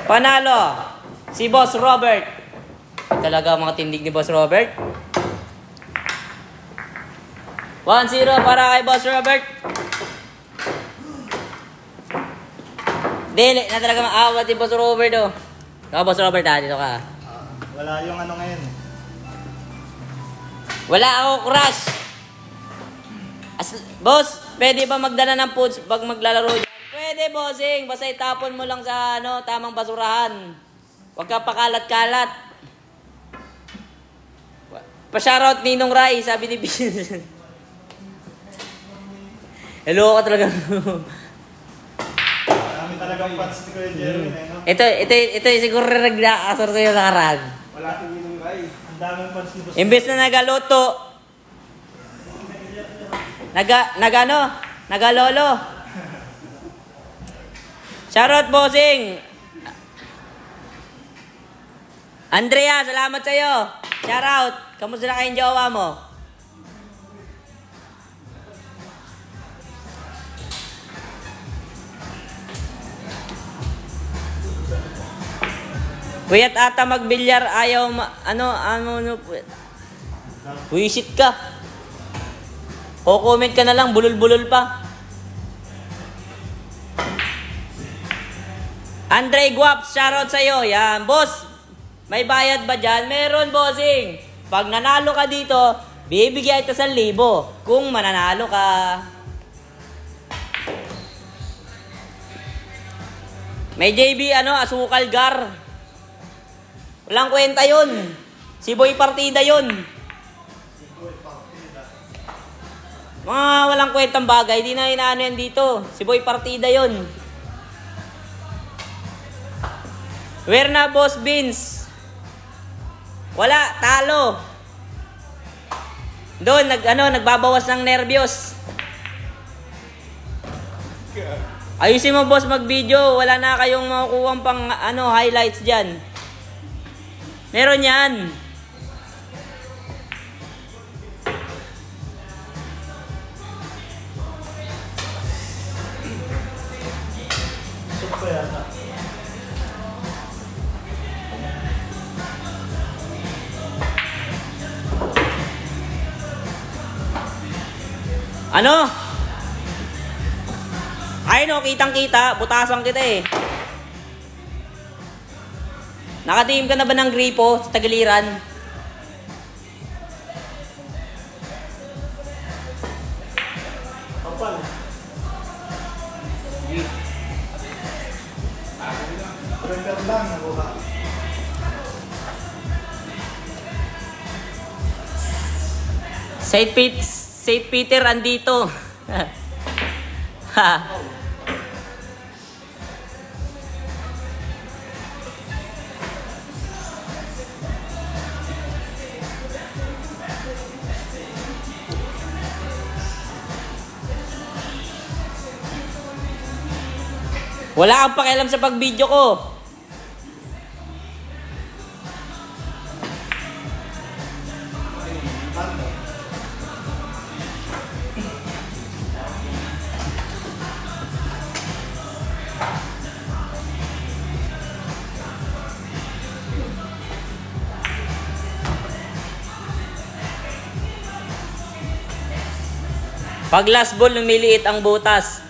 Panalo, si Boss Robert. Talaga mga tindig ni Boss Robert. 1-0 para kay Boss Robert. Dili na talaga maawat si Boss Robert oh. Boss Robert dito ka. Wala yung ano ngayon. Wala ako crush. Boss, pwede ba magdala ng foods pag maglalaro dyan? Pwede, bossing. Basta itapon mo lang sa tamang basurahan. Huwag ka pakalat-kalat. Pa-shoutout Ninong Rai, sabi ni Bin. Hello ka talaga. Marami talagang fans ni Kuya Jerwin no? Ito siguro nag-aasar sa'yo sa karag. Wala kang Ninong Rai. Ang daming fans ni Boss. Imbes na nagaluto. Nagalolo. Shoutout, bossing. Andrea, salamat sa'yo. Shoutout. Kamusta na kayong jowa mo? Puyat ata magbilyar, ayaw Wisit ka. O comment ka na lang, bulol-bulol pa. Andre Guaps, shoutout sa'yo. Yan, boss. May bayad ba dyan? Meron, bossing. Pag nanalo ka dito, bibigyan ito 1,000 kung mananalo ka. May JB, asukal gar. Walang kwenta yun. Si Boy Partida yun. Mga walang kwentang bagay, di na inaano yan dito. Si Boy Partida yun. Where na, Boss Beans? Wala, talo. Doon, nagbabawas ng nervyos. Ayusin mo, boss, mag-video. Wala na kayong makukuha pang highlights dyan. Meron yan. Ay no, kitang-kita. Butasan kita eh. Nakatingin ka na ba ng gripo sa Tagiliran? Kapal. Render lang, nakuha. St. Peter andito. Ha. Wala kang pakialam sa pag-video ko. Pag last ball, lumiliit ang butas.